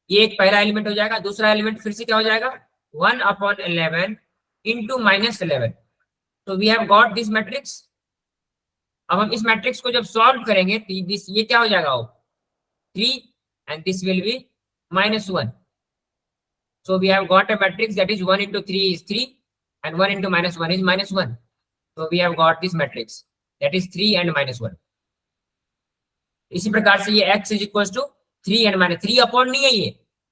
ये एक पहला एलिमेंट हो जाएगा. दूसरा एलिमेंट फिर से क्या हो जाएगा, 1/11 into -11. तो we have got this matrix. अब हम इस मैट्रिक्स को जब सॉल्व करेंगे तो दिस ये क्या हो जाएगा, 3 and this will be -1. So we have got a matrix that is 1 into 3 is 3 and 1 into -1 is -1. So we have got this matrix that is 3 and -1. इसी प्रकार से ये X is equals to 3 and -3 upon नहीं है,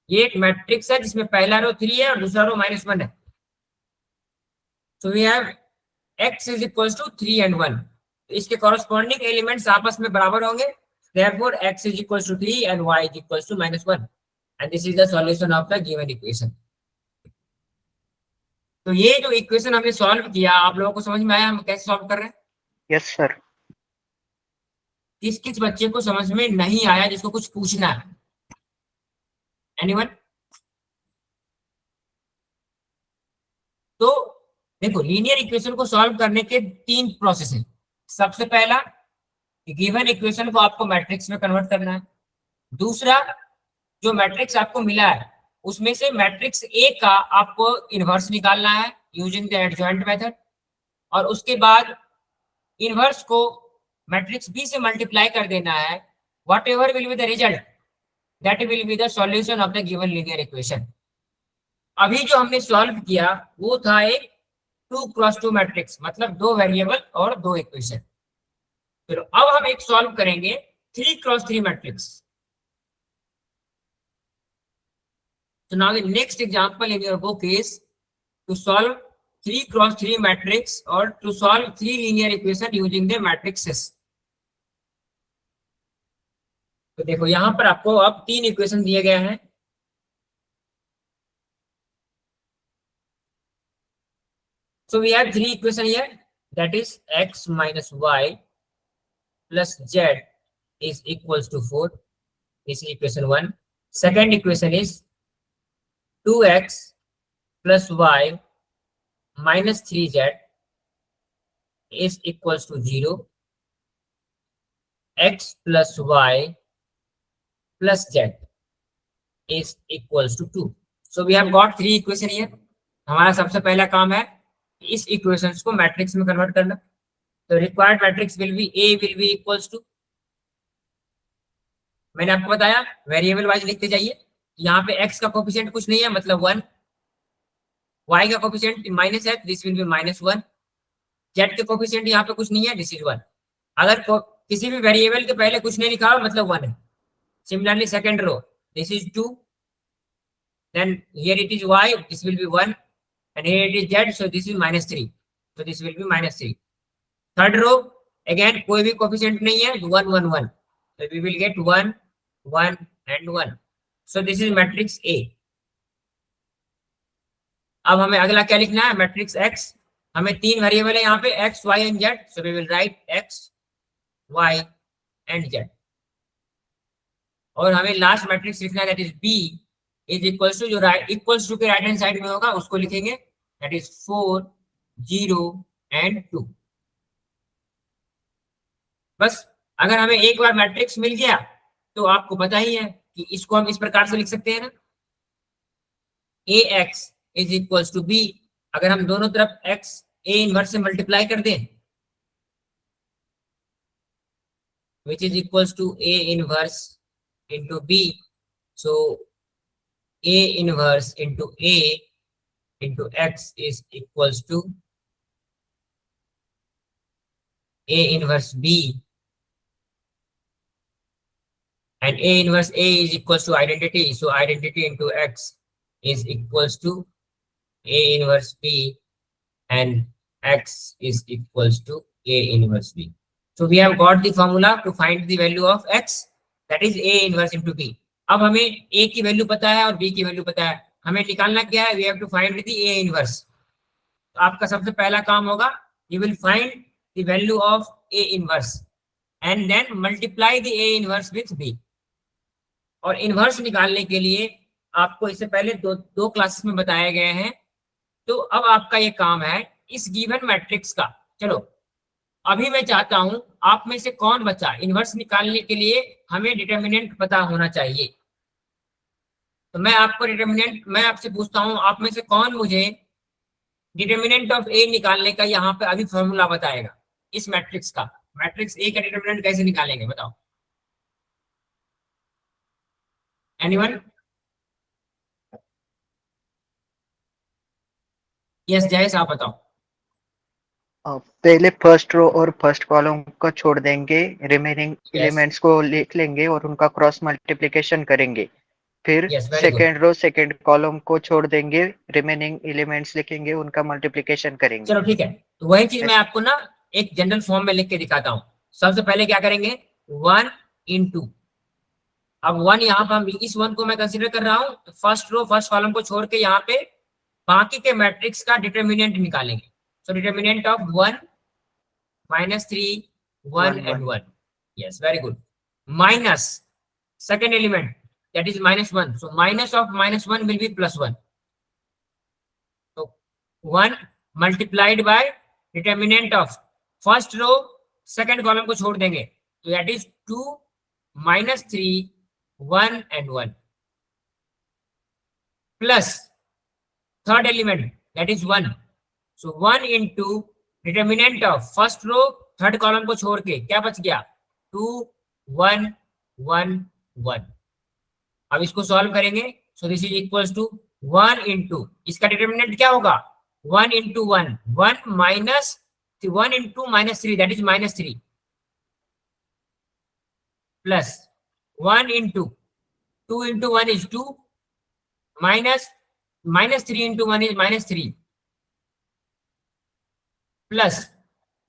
ये एक matrix है जिसमें पहला रो 3 है और दूसरा रो -1 है. So we have X is equals to 3 and 1. इसके कॉरेस्पॉन्डिंग एलिमेंट्स आपस में बराबर होंगे. Therefore X is equals to 3 and Y is equals to -1. And this is the solution of the given equation. तो ये जो इक्वेशन हमने सॉल्व किया आप लोगों को समझ में आया हम कैसे सॉल्व कर रहे हैं? Yes sir. किस किस बच्चे को समझ में नहीं आया जिसको कुछ पूछना है? एनीवन? तो देखो लीनियर इक्वेशन को सॉल्व करने के 3 प्रोसेस हैं. सबसे पहला गिवन इक्वेशन को आपको मैट्रिक्स में कन्वर्ट करना है. दूसरा जो मैट्रिक्स आपको मिला है उसमें से मैट्रिक्स ए का आपको इनवर्स निकालना है यूजिंग द एडजॉइंट मेथड. और उसके बाद इनवर्स को मैट्रिक्स बी से मल्टीप्लाई कर देना है. Whatever will be the result that will be the solution of the given linear equation. अभी जो हमने सॉल्व किया वो था एक 2x2 मैट्रिक्स, मतलब 2 वेरिएबल और 2 इक्वेशन. चलो अब हम एक सॉल्व करेंगे 3x3 matrix. So now the next example in your book is to solve 3x3 matrix or to solve 3 linear equation using the matrices. तो देखो यहां पर आपको अब 3 इक्वेशन दिए गए हैं. So we have 3 equation here, that is x minus y plus z is equals to 4. This is equation 1. Second equation is 2x plus y minus 3z is equals to 0. X plus y plus z is equals to 2. So we have got 3 equation here. हमारा सबसे पहला काम है इस equations को matrix में convert करना. तो required matrix will be A will be equals to, मैंने आपको बताया वेरिएबल वाइज लिखते जाइए. यहाँ पे x का कोफिशिएंट कुछ नहीं है मतलब 1, y का कोफिशिएंट माइनस है दिस विल बी -1, z के कोफिशिएंट यहाँ पे कुछ नहीं है दिस इज 1. अगर किसी भी वेरिएबल के पहले कुछ नहीं लिखा हो मतलब 1 है. Similarly second row this is 2, then here it is y this will be 1 and here it is z so this is -3 so this will be -3. Third row again कोई भी कोफिशिएंट नहीं है 1 1 1 so we will get 1 1 and 1. So this is matrix A. अब हमें अगला क्या लिखना है, मैट्रिक्स एक्स। हमें 3 वेरिएबल है यहाँ पे, X Y and Z, so we will write X Y and Z. और हमें लास्ट मैट्रिक्स लिखना है, that is B is equals to, जो इक्वल्स टू के राइट हैंड साइड में होगा उसको लिखेंगे, दैट इज 4 0 एंड 2। बस अगर हमें एक बार मैट्रिक्स मिल गया तो आपको पता ही है कि इसको हम इस प्रकार से लिख सकते हैं ना, A X is equals to B. अगर हम दोनों तरफ एक्स ए इनवर्स से मल्टीप्लाई कर दें, which is equals to A inverse into B. So A inverse into A into X is equals to A inverse B, and A inverse A is equals to identity. So identity into X is equals to A inverse B, and X is equals to A inverse B. So we have got the formula to find the value of x, that is A inverse into B. अब हमें A की value पता है और B की value पता है, हमें निकालना क्या है, we have to find the A inverse. तो आपका सबसे पहला काम होगा, you will find the value of A inverse and then multiply the A inverse with B. और इनवर्स निकालने के लिए आपको इससे पहले दो क्लासेस में बताए गए हैं। तो अब आपका ये काम है इस गिवन मैट्रिक्स का। चलो अभी मैं चाहता हूं आप में से कौन बच्चा इनवर्स निकालने के लिए हमें डिटर्मिनेंट पता होना चाहिए। तो मैं आपसे पूछता हूं, आप में से कौन मुझे डिटर्मिनेंट ऑफ ए निकालने का यहाँ पे अभी फॉर्मूला बताएगा इस मैट्रिक्स का। मैट्रिक्स ए का डिटर्मिनेंट कैसे निकालेंगे बताओ, एनीवन? यस जयेश आप बताओ। पहले फर्स्ट रो और फर्स्ट कॉलम को छोड़ देंगे, रिमेनिंग एलिमेंट्स को लिख लेंगे और उनका क्रॉस मल्टीप्लिकेशन करेंगे। फिर सेकंड रो सेकंड कॉलम को छोड़ देंगे, रिमेनिंग एलिमेंट्स लिखेंगे, उनका मल्टीप्लिकेशन करेंगे। चलो ठीक है, तो वही चीज मैं आपको ना एक जनरल फॉर्म में लिख के दिखाता हूँ। सबसे पहले क्या करेंगे, 1 into, अब 1 यहाँ पर हम इस 1 को मैं कंसीडर कर रहा हूँ, तो फर्स्ट रो फर्स्ट कॉलम को छोड़ के यहाँ पे बाकी के मैट्रिक्स का डिटर्मिनेंट निकालेंगे। So determinant of 1, -3, 1 and 1. Yes, very good. Minus second element, that is -1. So minus of -1 will be +1. So 1 multiplied by determinant of first row second column को छोड़ देंगे, तो that is 2 -3 1 and 1 plus third element, that is 1. So 1 into determinant of first row third column को छोड़ के क्या बच गया, 2 1 1 1। अब इसको सॉल्व करेंगे, so this is equals to 1 into, इसका डिटर्मिनेंट क्या होगा, 1 into 1 1 minus 1 into -3, that is -3, plus 1 into 2 into 1 is 2, minus 3 into 1 is -3, plus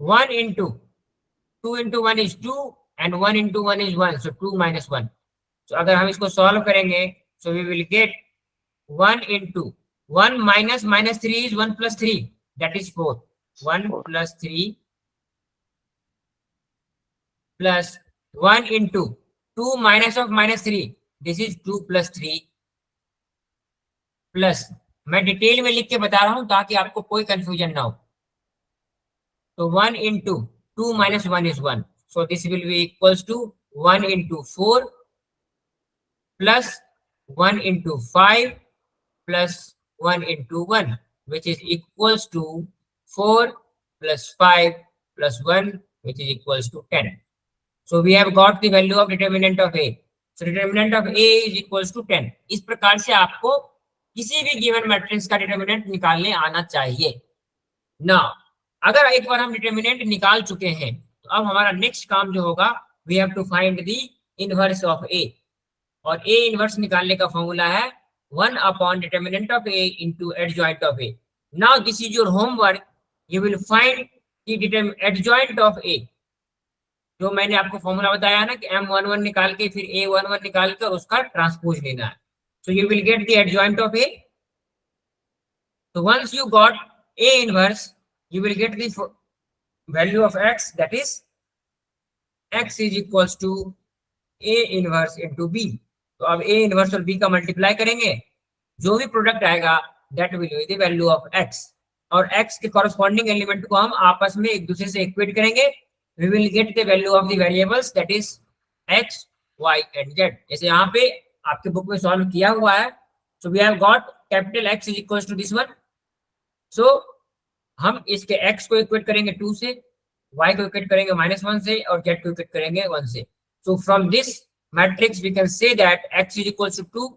1 into 2 into 1 is 2 and 1 into 1 is 1, so 2 minus 1. So अगर हम इसको सॉल्व करेंगे, so we will get 1 into 1 minus -3 is 1 plus 3, that is 4. 1 plus 3 plus 1 into 2 minus of -3, this is 2 plus 3, plus मैं detail में लिख के बता रहा हूं ताकि आपको कोई कंफ्यूजन ना हो। So 1 into 2 minus 1 is 1. So this will be equals to 1 into 4 plus 1 into 5 plus 1 into 1, which is equals to 4 plus 5 plus 1, which is equals to 10. So we have got the value of determinant of A. So determinant of A is equals to 10. इस प्रकार से आपको किसी भी given matrix का determinant निकालने आना चाहिए ना। अगर एक बार हम डिटर्मिनेंट निकाल चुके हैं तो अब हमारा नेक्स्ट काम जो होगा, we have to find the inverse of A. और ए इनवर्स निकालने का फॉर्मूला है 1 upon determinant of A into adjoint of A. Now this is your homework. You will find the adjoint of A. जो मैंने आपको formula बताया ना कि M11 निकाल के फिर A11 निकाल कर उसका ट्रांसपोज लेना है। So you will get the adjoint of A. So once you got A inverse, you will get the value of x, that is x is equals to A inverse into B. तो अब A inverse और B का multiply करेंगे, जो भी product आएगा that will be the value of x, और x के कॉरस्पॉन्डिंग एलिमेंट को हम आपस में एक दूसरे से इक्वेट करेंगे. We will get the value of the variables, that is x, y and z. जैसे यहाँ पे आपके बुक में सॉल्व किया हुआ है. So we have got capital X is equals to this one. So हम इसके x को इक्वेट करेंगे 2 से, y को इक्वेट करेंगे -1 से, और z को इक्वेट करेंगे 1 से. So from this matrix we can say that x is equals to 2,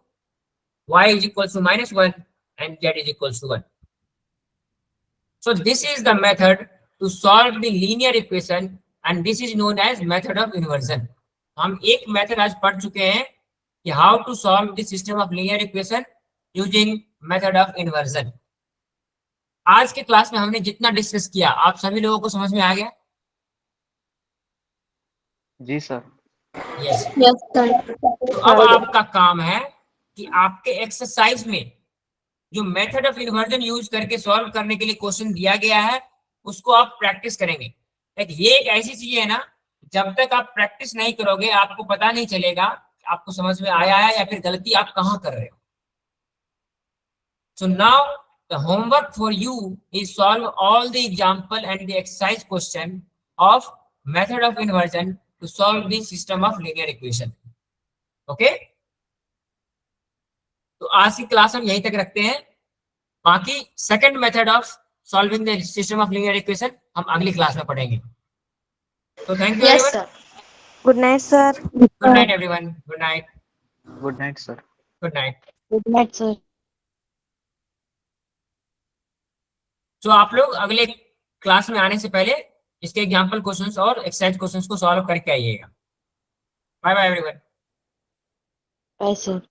y is equals to -1 and z is equals to 1. So this is the method to solve the linear equation and this is known as method of inversion. हम एक method आज पढ़ चुके हैं कि how to solve the system of linear equation using method of inversion. आज के class में हमने जितना डिस्कस किया आप सभी लोगों को समझ में आ गया? जी सर. यस. Yes sir. तो अब आपका काम है कि आपके एक्सरसाइज में जो मेथड ऑफ इन्वर्जन यूज करके सॉल्व करने के लिए क्वेश्चन दिया गया है उसको आप प्रैक्टिस करेंगे. ये एक ऐसी चीज है ना, जब तक आप प्रैक्टिस नहीं करोगे आपको पता नहीं चलेगा आपको समझ में आया है या फिर गलती आप कहाँ कर रहे हो. So now the homework for you is solve all the example and the exercise question of method of inversion to solve the system of linear equation. Okay? तो आज की क्लास हम यहीं तक रखते हैं. बाकी second method of solving the system of linear equation हम अगली क्लास में पढ़ेंगे. तो thank you Yes, everyone. sir. Good night sir. Good night everyone. Good night. Good night sir. Good night. Good night sir. तो आप लोग अगले class में आने से पहले इसके एग्जांपल क्वेश्चंस और एक्सरसाइज क्वेश्चंस को सॉल्व करके आइएगा. Bye bye everyone. Bye sir.